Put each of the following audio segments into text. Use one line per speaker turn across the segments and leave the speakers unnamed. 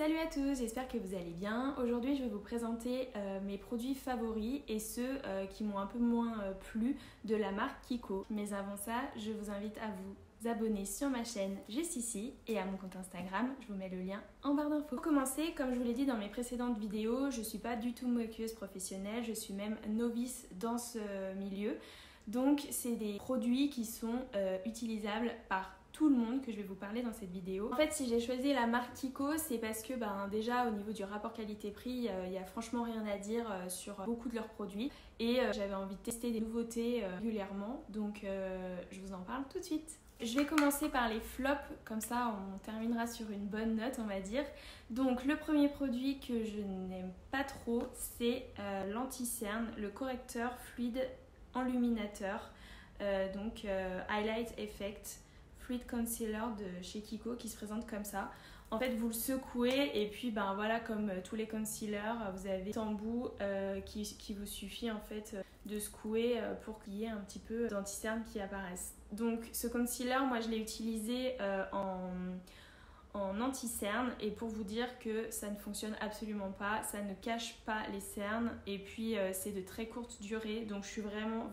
Salut à tous, j'espère que vous allez bien. Aujourd'hui je vais vous présenter mes produits favoris et ceux qui m'ont un peu moins plu de la marque Kiko. Mais avant ça, je vous invite à vous abonner sur ma chaîne juste ici et à mon compte Instagram, je vous mets le lien en barre d'infos. Pour commencer, comme je vous l'ai dit dans mes précédentes vidéos, je ne suis pas du tout maquilleuse professionnelle, je suis même novice dans ce milieu. Donc c'est des produits qui sont utilisables par tout le monde que je vais vous parler dans cette vidéo. En fait, si j'ai choisi la marque Kiko, c'est parce que déjà au niveau du rapport qualité-prix, il n'y a franchement rien à dire sur beaucoup de leurs produits et j'avais envie de tester des nouveautés régulièrement, donc je vous en parle tout de suite. Je vais commencer par les flops, comme ça on terminera sur une bonne note on va dire. Donc le premier produit que je n'aime pas trop, c'est l'anti-cerne, le correcteur fluide enluminateur, Highlight Effect Fluid Concealer de chez Kiko qui se présente comme ça. En fait, vous le secouez et puis voilà, comme tous les concealers, vous avez un embout qui vous suffit en fait de secouer pour qu'il y ait un petit peu d'anti-cerne qui apparaisse. Donc ce concealer, moi je l'ai utilisé en anti-cerne et pour vous dire que ça ne fonctionne absolument pas, ça ne cache pas les cernes et puis c'est de très courte durée, donc je suis vraiment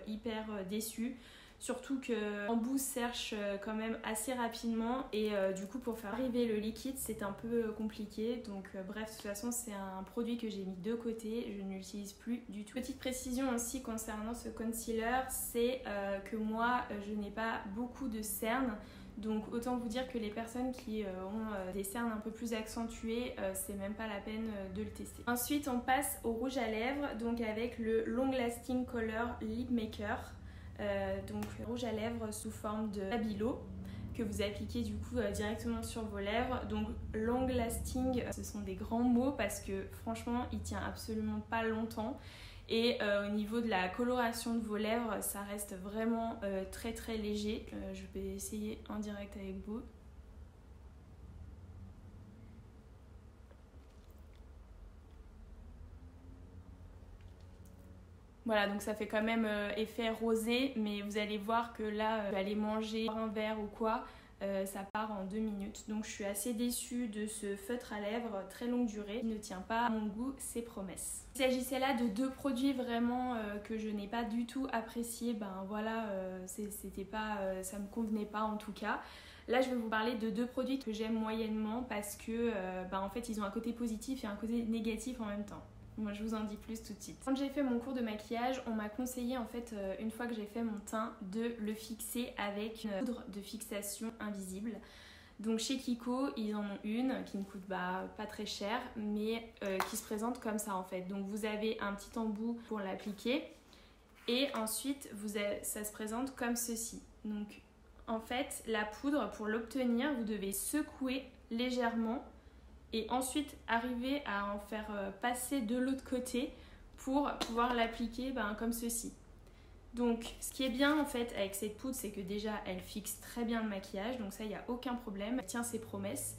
hyper déçue. Surtout que l'embout sèche quand même assez rapidement et du coup pour faire arriver le liquide c'est un peu compliqué. Donc bref, de toute façon c'est un produit que j'ai mis de côté, je ne l'utilise plus du tout. Petite précision aussi concernant ce concealer, c'est que moi je n'ai pas beaucoup de cernes. Donc autant vous dire que les personnes qui ont des cernes un peu plus accentuées, c'est même pas la peine de le tester. Ensuite on passe au rouge à lèvres, donc avec le Long Lasting Color Lip Maker. Donc rouge à lèvres sous forme de Stabilo que vous appliquez du coup directement sur vos lèvres. Donc long lasting, ce sont des grands mots parce que franchement il tient absolument pas longtemps et au niveau de la coloration de vos lèvres ça reste vraiment très léger. Je vais essayer en direct avec vous. Voilà, donc ça fait quand même effet rosé, mais vous allez voir que là, aller manger un verre ou quoi, ça part en 2 minutes. Donc je suis assez déçue de ce feutre à lèvres très longue durée qui ne tient pas à mon goût ses promesses. Il s'agissait là de deux produits vraiment que je n'ai pas du tout apprécié. C'était pas, ça me convenait pas en tout cas. Là, je vais vous parler de deux produits que j'aime moyennement parce que en fait, ils ont un côté positif et un côté négatif en même temps. Moi je vous en dis plus tout de suite. Quand j'ai fait mon cours de maquillage, on m'a conseillé en fait une fois que j'ai fait mon teint de le fixer avec une poudre de fixation invisible. Donc chez Kiko, ils en ont une qui ne coûte pas très cher mais qui se présente comme ça en fait. Donc vous avez un petit embout pour l'appliquer et ensuite ça se présente comme ceci. Donc en fait la poudre pour l'obtenir, vous devez secouer légèrement et ensuite arriver à en faire passer de l'autre côté pour pouvoir l'appliquer comme ceci. Donc ce qui est bien en fait avec cette poudre, c'est que déjà elle fixe très bien le maquillage, donc ça il n'y a aucun problème, elle tient ses promesses.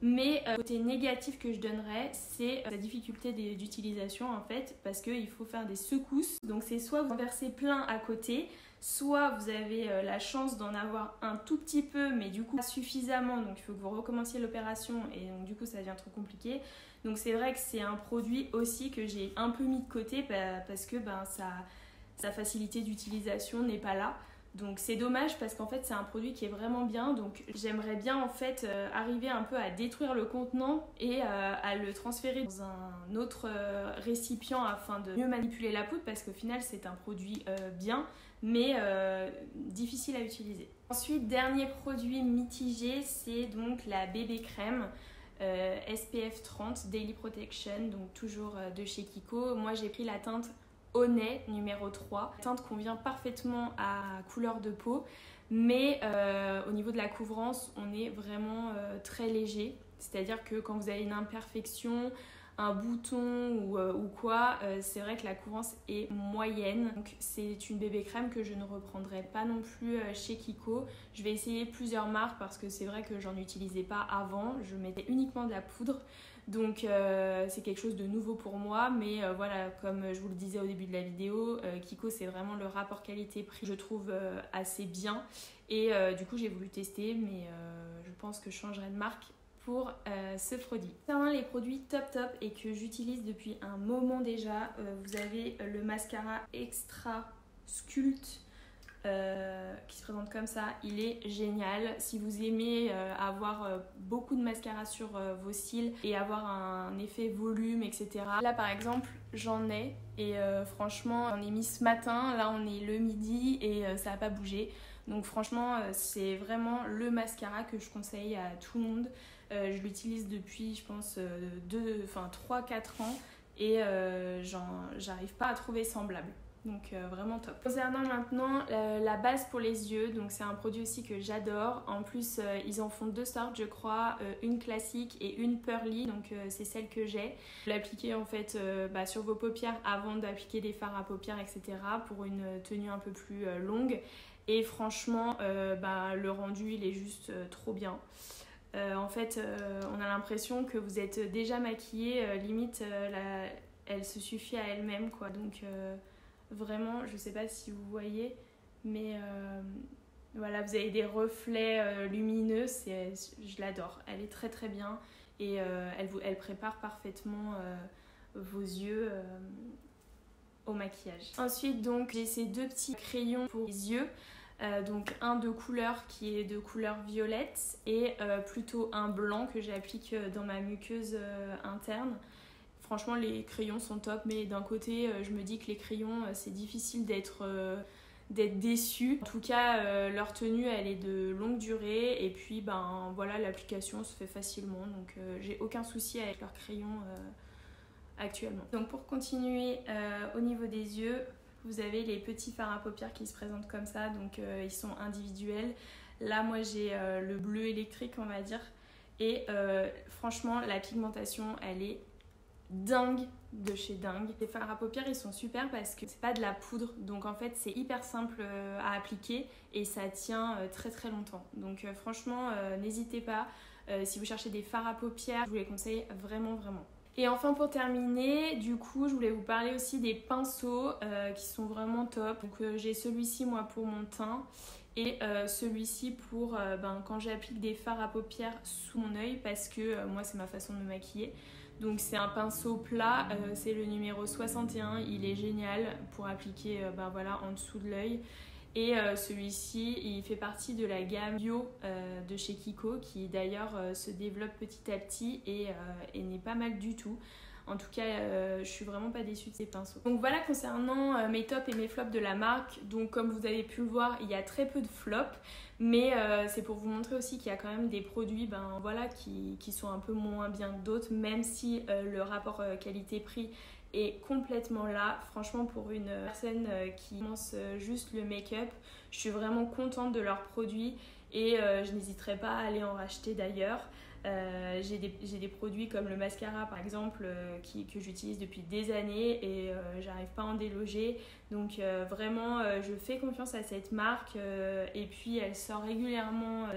Mais le côté négatif que je donnerais, c'est la difficulté d'utilisation en fait, parce qu'il faut faire des secousses. Donc c'est soit vous en versez plein à côté, soit vous avez la chance d'en avoir un tout petit peu, mais du coup pas suffisamment, donc il faut que vous recommenciez l'opération et donc du coup ça devient trop compliqué. Donc c'est vrai que c'est un produit aussi que j'ai un peu mis de côté parce que sa facilité d'utilisation n'est pas là. Donc c'est dommage parce qu'en fait c'est un produit qui est vraiment bien, donc j'aimerais bien en fait arriver un peu à détruire le contenant et à le transférer dans un autre récipient afin de mieux manipuler la poudre parce qu'au final c'est un produit bien mais difficile à utiliser. Ensuite, dernier produit mitigé, c'est donc la bébé crème SPF 30 Daily Protection, donc toujours de chez Kiko. Moi j'ai pris la teinte Honey numéro 3. La teinte convient parfaitement à couleur de peau, mais au niveau de la couvrance, on est vraiment très léger. C'est-à-dire que quand vous avez une imperfection, un bouton ou quoi, c'est vrai que la couvrance est moyenne. Donc c'est une bébé crème que je ne reprendrai pas non plus chez Kiko. Je vais essayer plusieurs marques parce que c'est vrai que j'en utilisais pas avant. Je mettais uniquement de la poudre. Donc c'est quelque chose de nouveau pour moi, mais voilà, comme je vous le disais au début de la vidéo, Kiko c'est vraiment le rapport qualité-prix, je trouve assez bien et du coup j'ai voulu tester, mais je pense que je changerai de marque pour ce produit. Concernant les produits top et que j'utilise depuis un moment déjà, vous avez le mascara Extra Sculpt qui se présente comme ça. Il est génial. Si vous aimez avoir beaucoup de mascara sur vos cils et avoir un effet volume, etc. Là par exemple j'en ai et franchement j'en ai mis ce matin. Là on est le midi et ça n'a pas bougé. Donc franchement c'est vraiment le mascara que je conseille à tout le monde. Je l'utilise depuis je pense 3-4 ans et j'arrive pas à trouver semblable. Donc vraiment top. Concernant maintenant la base pour les yeux, donc c'est un produit aussi que j'adore. En plus ils en font 2 sortes je crois, une classique et une pearly, donc c'est celle que j'ai. Vous l'appliquez en fait sur vos paupières avant d'appliquer des fards à paupières, etc. pour une tenue un peu plus longue. Et franchement le rendu il est juste trop bien. En fait on a l'impression que vous êtes déjà maquillée, limite elle se suffit à elle-même quoi. Donc vraiment, je sais pas si vous voyez, mais voilà, vous avez des reflets lumineux, je l'adore. Elle est très bien et elle prépare parfaitement vos yeux au maquillage. Ensuite, donc, j'ai ces 2 petits crayons pour les yeux. Donc un de couleur qui est de couleur violette et plutôt un blanc que j'applique dans ma muqueuse interne. Franchement les crayons sont top, mais d'un côté je me dis que les crayons c'est difficile d'être déçu. En tout cas leur tenue elle est de longue durée et puis voilà, l'application se fait facilement, donc j'ai aucun souci avec leurs crayons actuellement. Donc pour continuer au niveau des yeux, vous avez les petits fards à paupières qui se présentent comme ça, donc ils sont individuels. Là moi j'ai le bleu électrique on va dire et franchement la pigmentation elle est dingue de chez dingue. Les fards à paupières ils sont super parce que c'est pas de la poudre, donc en fait c'est hyper simple à appliquer et ça tient très longtemps. Donc franchement n'hésitez pas, si vous cherchez des fards à paupières je vous les conseille vraiment. Et enfin pour terminer, du coup je voulais vous parler aussi des pinceaux qui sont vraiment top. Donc j'ai celui-ci moi pour mon teint et celui-ci pour quand j'applique des fards à paupières sous mon œil parce que moi c'est ma façon de me maquiller. Donc c'est un pinceau plat, c'est le numéro 61, il est génial pour appliquer voilà, en dessous de l'œil. Et celui-ci, il fait partie de la gamme bio de chez Kiko qui d'ailleurs se développe petit à petit et n'est pas mal du tout. En tout cas, je suis vraiment pas déçue de ces pinceaux. Donc voilà concernant mes tops et mes flops de la marque. Donc comme vous avez pu le voir, il y a très peu de flops. Mais c'est pour vous montrer aussi qu'il y a quand même des produits voilà, qui sont un peu moins bien que d'autres. Même si le rapport qualité-prix est complètement là. Franchement pour une personne qui commence juste le make-up, je suis vraiment contente de leurs produits. Et je n'hésiterai pas à aller en racheter d'ailleurs. J'ai des produits comme le mascara par exemple que j'utilise depuis des années et j'arrive pas à en déloger, donc vraiment je fais confiance à cette marque et puis elle sort régulièrement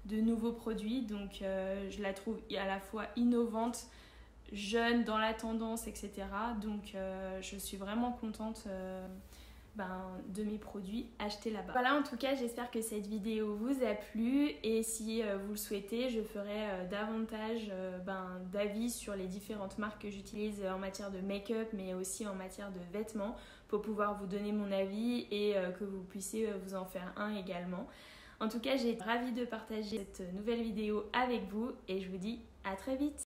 de nouveaux produits, donc je la trouve à la fois innovante, jeune, dans la tendance, etc. Donc je suis vraiment contente de mes produits achetés là-bas. Voilà, en tout cas j'espère que cette vidéo vous a plu et si vous le souhaitez je ferai davantage d'avis sur les différentes marques que j'utilise en matière de make-up mais aussi en matière de vêtements pour pouvoir vous donner mon avis et que vous puissiez vous en faire un également. En tout cas j'ai été ravie de partager cette nouvelle vidéo avec vous et je vous dis à très vite.